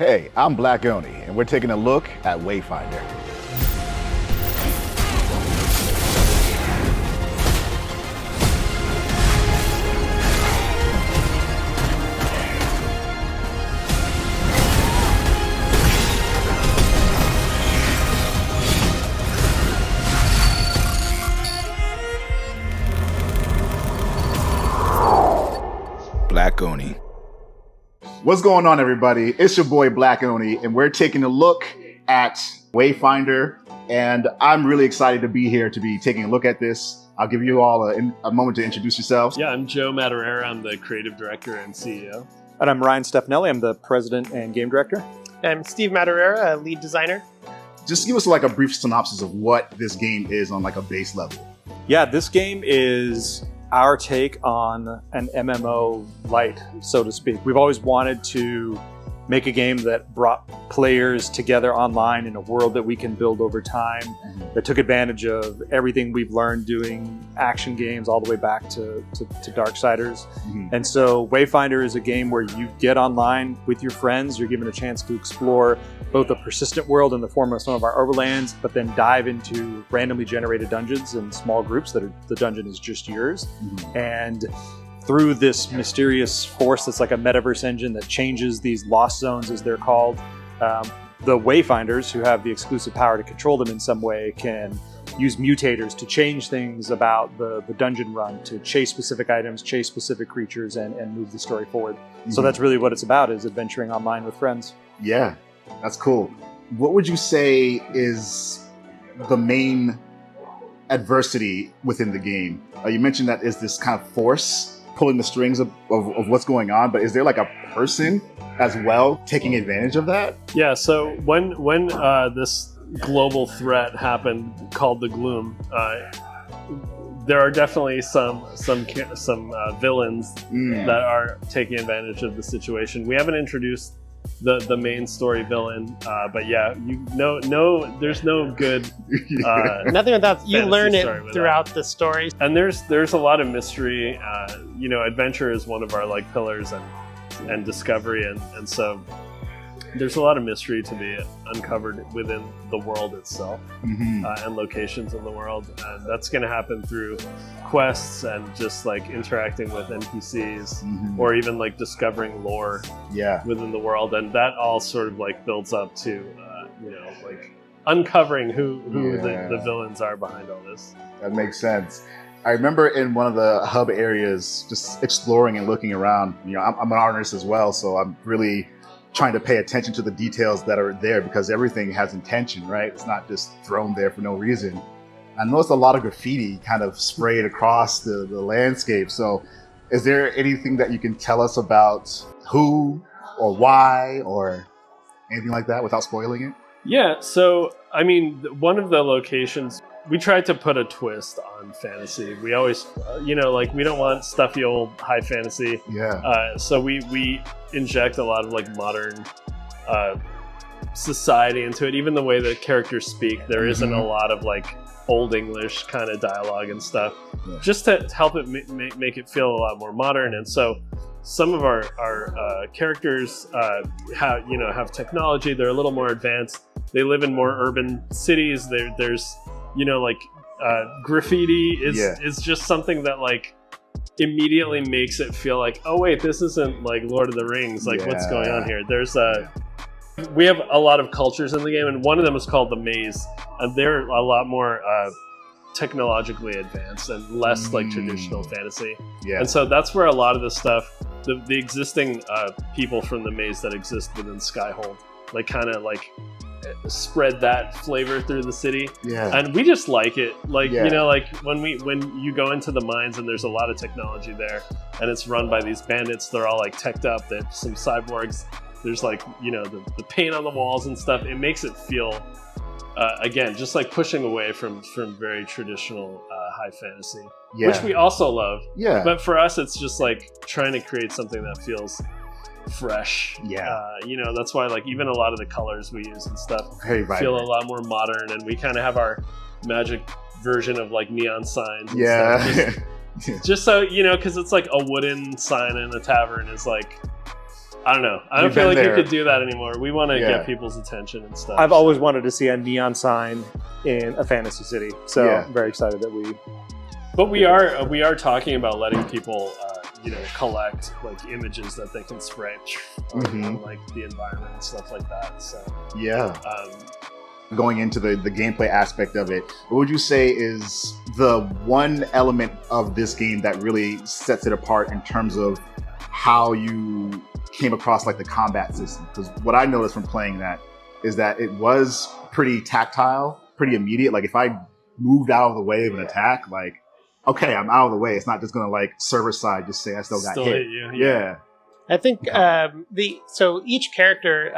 Hey, I'm Black Oni, and we're taking a look at Wayfinder. Black Oni. What's going on, everybody? It's your boy Black Oni, and we're taking a look at Wayfinder, and I'm really excited to be here to be taking a look at this. I'll give you all a moment to introduce yourselves. Yeah, I'm Joe Madureira. I'm the creative director and CEO. And I'm Ryan Stefanelli. I'm the president and game director. I'm Steve Madureira, a lead designer. Just give us like a brief synopsis of what this game is on like a base level. Yeah, this game is our take on an MMO light, so to speak. We've always wanted to make a game that brought players together online in a world that we can build over time, that took advantage of everything we've learned doing action games all the way back to Darksiders. And so Wayfinder is a game where you get online with your friends, you're given a chance to explore both a persistent world in the form of some of our overlands, but then dive into randomly generated dungeons in small groups that the dungeon is just yours. And through this mysterious force that's like a metaverse engine that changes these lost zones, as they're called, the Wayfinders, who have the exclusive power to control them in some way, can use mutators to change things about the dungeon run, to chase specific items, chase specific creatures, and move the story forward. So that's really what it's about, is adventuring online with friends. Yeah, that's cool. What would you say is the main adversity within the game? You mentioned that is this kind of force pulling the strings of what's going on, but is there like a person as well taking advantage of that? Yeah, so when this global threat happened called the Gloom, there are definitely some villains that are taking advantage of the situation. We haven't introduced the main story villain, but yeah, there's no good Nothing without you learn it throughout that. the story. And there's a lot of mystery. Adventure is one of our like pillars, and discovery, and so there's a lot of mystery to be uncovered within the world itself, and locations in the world, and that's going to happen through quests and just like interacting with NPCs, or even like discovering lore within the world, and that all sort of like builds up to like uncovering who the villains are behind all this. That makes sense. I remember in one of the hub areas just exploring and looking around. I'm an artist as well, so I'm really trying to pay attention to the details that are there, because everything has intention, right? It's not just thrown there for no reason. I noticed a lot of graffiti kind of sprayed across the landscape. So is there anything that you can tell us about who or why or anything like that without spoiling it? Yeah, so I mean, one of the locations, we tried to put a twist on fantasy. We always, we don't want stuffy old high fantasy. So we inject a lot of like modern society into it. Even the way that characters speak, there isn't a lot of like old English kind of dialogue and stuff, just to help it make it feel a lot more modern. And so some of our characters have technology. They're a little more advanced. They live in more urban cities. There's graffiti is just something that like immediately makes it feel like, oh wait, this isn't like Lord of the Rings. Like what's going on here? We have a lot of cultures in the game, and one of them is called the Maze, and they're a lot more technologically advanced and less like traditional fantasy. And so that's where a lot of the stuff, the existing people from the Maze that exist within Skyhold, like kind of like spread that flavor through the city. And we just like it, like like when you go into the mines and there's a lot of technology there, and it's run by these bandits. They're all like teched up. They have some cyborgs. There's like the paint on the walls and stuff. It makes it feel again just like pushing away from very traditional high fantasy, which we also love. But for us, it's just like trying to create something that feels fresh. That's why like even a lot of the colors we use and stuff feel a lot more modern, and we kind of have our magic version of like neon signs and stuff. Just so because it's like a wooden sign in a tavern is like I don't know. I don't feel like you could do that anymore. We want to get people's attention and stuff. I've always wanted to see a neon sign in a fantasy city, so I'm very excited that we. But we are talking about letting people, collect like images that they can spray on like the environment and stuff like that. So going into the gameplay aspect of it, what would you say is the one element of this game that really sets it apart in terms of how you came across like the combat system? Because what I noticed from playing that is that it was pretty tactile, pretty immediate. Like if I moved out of the way of an attack, like, okay, I'm out of the way. It's not just going to like server side just say I still got hit. You. Yeah. I think so each character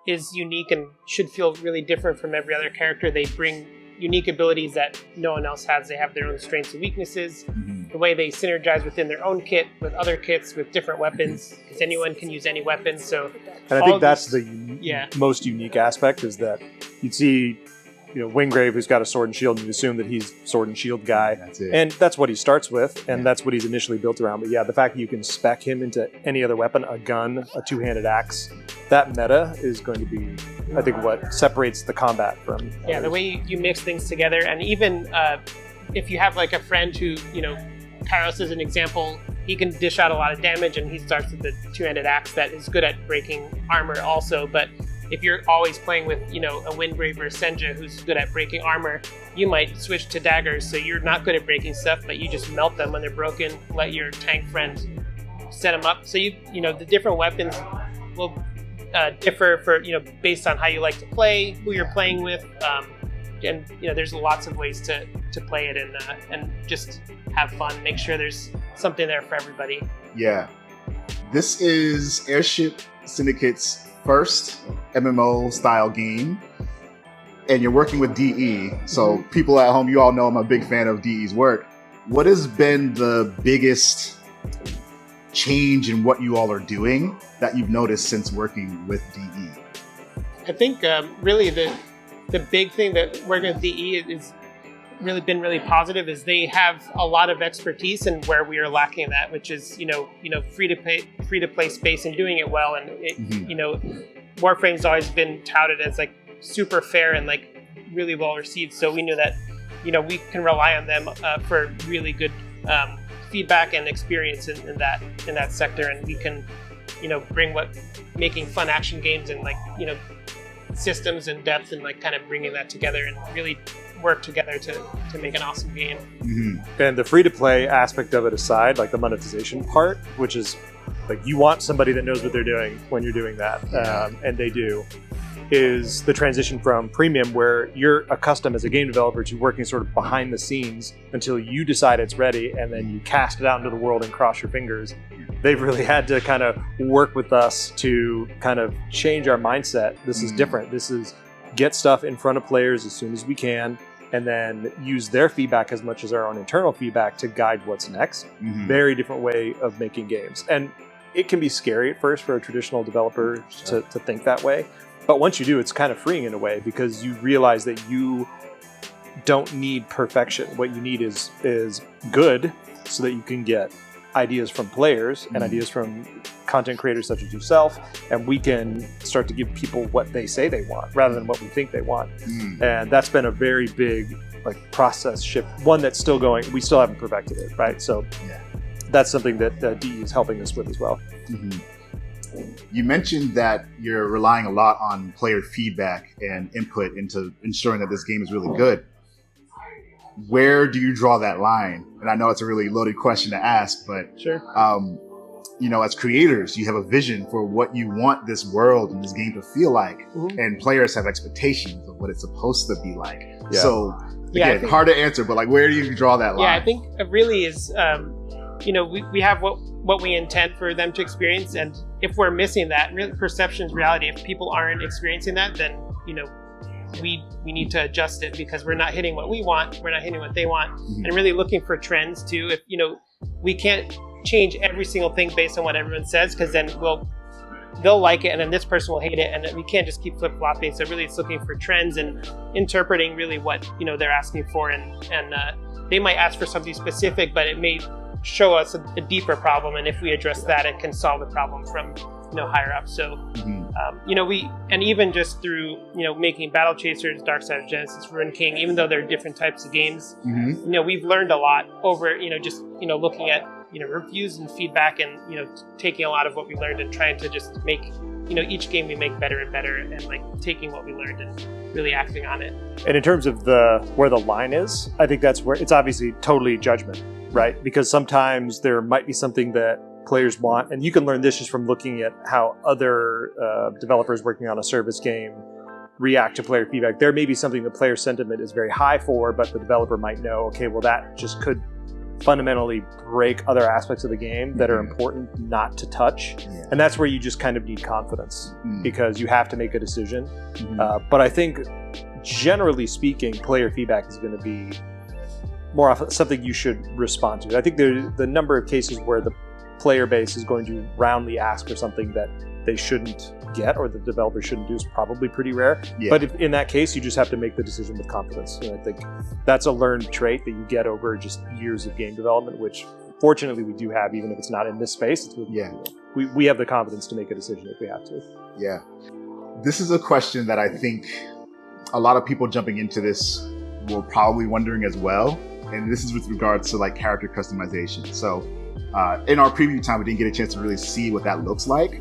is unique and should feel really different from every other character. They bring unique abilities that no one else has. They have their own strengths and weaknesses. The way they synergize within their own kit with other kits with different weapons, because anyone can use any weapon. So, and I think that's the most unique aspect is that you'd see, Wingrave who's got a sword and shield, and you assume that he's sword and shield guy. That's it. And that's what he starts with, and that's what he's initially built around. But the fact that you can spec him into any other weapon, a gun, a two-handed axe, that meta is going to be, I think, what separates the combat from others. The way you mix things together, and even if you have like a friend who, Kairos is an example, he can dish out a lot of damage, and he starts with the two-handed axe that is good at breaking armor also, but if you're always playing with, a Wingrave or a Senja who's good at breaking armor, you might switch to daggers, so you're not good at breaking stuff, but you just melt them when they're broken, let your tank friend set them up. So the different weapons will differ for, based on how you like to play, who you're playing with, and there's lots of ways to play it and just have fun, make sure there's something there for everybody. Yeah. This is Airship Syndicate's first MMO style game, and you're working with DE. So people at home, you all know I'm a big fan of DE's work. What has been the biggest change in what you all are doing that you've noticed since working with DE? I think really the big thing that working with DE is really been really positive is they have a lot of expertise in where we are lacking that, which is free to play space and doing it well. And Warframe's always been touted as like super fair and like really well received. So we knew that we can rely on them for really good feedback and experience in that sector, and we can bring what making fun action games and like systems and depth and like kind of bringing that together and really work together to make an awesome game. And the free-to-play aspect of it aside, like the monetization part, which is like you want somebody that knows what they're doing when you're doing that, and they do, is the transition from premium, where you're accustomed as a game developer to working sort of behind the scenes until you decide it's ready, and then you cast it out into the world and cross your fingers. They've really had to kind of work with us to kind of change our mindset. This is different. This is get stuff in front of players as soon as we can, and then use their feedback as much as our own internal feedback to guide what's next. Very different way of making games. And it can be scary at first for a traditional developer to think that way. But once you do, it's kind of freeing in a way, because you realize that you don't need perfection. What you need is good, so that you can get ideas from players and ideas from content creators such as yourself, and we can start to give people what they say they want rather than what we think they want. And that's been a very big process shift, one that's still going. We still haven't perfected it, right? So that's something that DE is helping us with as well. You mentioned that you're relying a lot on player feedback and input into ensuring that this game is really good. Where do you draw that line? And I know it's a really loaded question to ask, but sure. As creators, you have a vision for what you want this world and this game to feel like, and players have expectations of what it's supposed to be like. So again, hard to answer, but where do you draw that line? Yeah, I think it really is. We have what we intend for them to experience, and if we're missing that, perception's reality. If people aren't experiencing that, then we need to adjust it, because we're not hitting what we want, we're not hitting what they want, and really looking for trends too. If we can't change every single thing based on what everyone says, because then they'll like it and then this person will hate it, and we can't just keep flip-flopping. So really it's looking for trends and interpreting really what they're asking for, and they might ask for something specific, but it may show us a deeper problem, and if we address that, it can solve the problem from higher up. So, and even just through, making Battle Chasers, Dark Side of Genesis, Ruin King, even though they're different types of games, we've learned a lot over, just, looking at, reviews and feedback and, taking a lot of what we learned and trying to just make, each game we make better and better, and like taking what we learned and really acting on it. And in terms of where the line is, I think that's where it's obviously totally judgment, right? Because sometimes there might be something that players want, and you can learn this just from looking at how other developers working on a service game react to player feedback. There may be something the player sentiment is very high for, but the developer might know, okay, well, that just could fundamentally break other aspects of the game that are important not to touch. Yeah. And that's where you just kind of need confidence, because you have to make a decision. But I think, generally speaking, player feedback is going to be more often something you should respond to. I think the number of cases where the player base is going to roundly ask for something that they shouldn't get or the developer shouldn't do is probably pretty rare. Yeah. But in that case, you just have to make the decision with confidence. And I think that's a learned trait that you get over just years of game development, which fortunately we do have, even if it's not in this space. We have the confidence to make a decision if we have to. Yeah. This is a question that I think a lot of people jumping into this were probably wondering as well. And this is with regards to like character customization. So in our preview time, we didn't get a chance to really see what that looks like.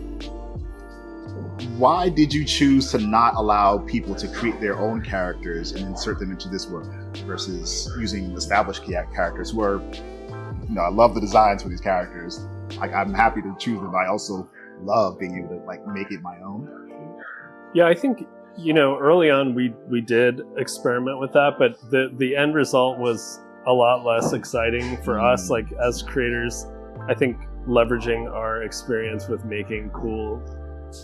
Why did you choose to not allow people to create their own characters and insert them into this world versus using established characters who are, I love the designs for these characters. I'm happy to choose them, but I also love being able to like make it my own. Yeah, I think, early on we did experiment with that, but the end result was a lot less exciting for us, like as creators. I think leveraging our experience with making cool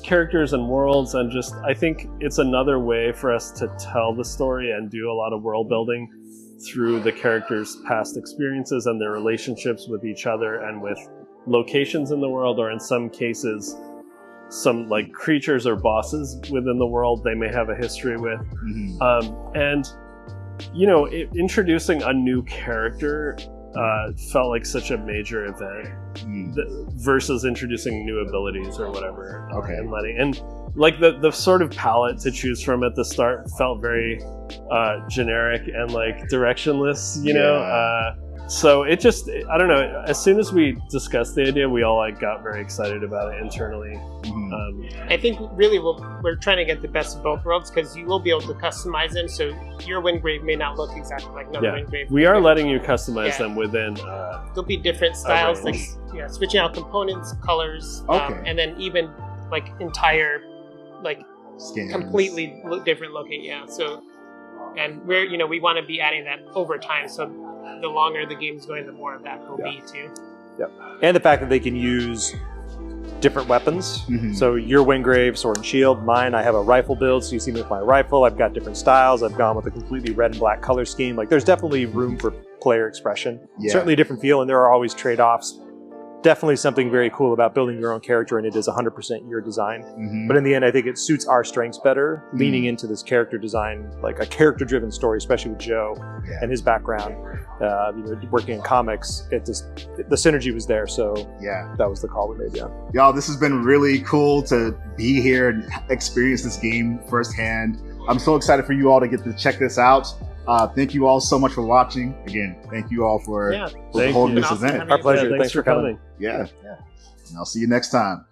characters and worlds, and just I think it's another way for us to tell the story and do a lot of world building through the characters' past experiences and their relationships with each other and with locations in the world, or in some cases some like creatures or bosses within the world they may have a history with. And introducing a new character felt like such a major event versus introducing new abilities or whatever. And like the sort of palette to choose from at the start felt very generic and like directionless, so it just, I don't know, as soon as we discussed the idea, we all like got very excited about it internally. I think really we're trying to get the best of both worlds, because you will be able to customize them, so your Windgrave may not look exactly like another Windgrave. We are letting you customize them within there'll be different styles, like switching out components, colors, and then even like entire like skins. Completely different looking. So, and we want to be adding that over time, so the longer the game's going, the more of that will be too. And the fact that they can use different weapons. So your Windgrave, sword and shield. Mine, I have a rifle build, so you see me with my rifle. I've got different styles. I've gone with a completely red and black color scheme. Like, there's definitely room for player expression. Certainly a different feel, and there are always trade-offs. Definitely something very cool about building your own character, and it is 100% your design. But in the end, I think it suits our strengths better, leaning into this character design, like a character-driven story, especially with Joe and his background. Working in comics, the synergy was there, so that was the call we made. Y'all, this has been really cool to be here and experience this game firsthand. I'm so excited for you all to get to check this out. Thank you all so much for watching. Again, thank you all for holding this event. Our pleasure. Thanks for coming. And I'll see you next time.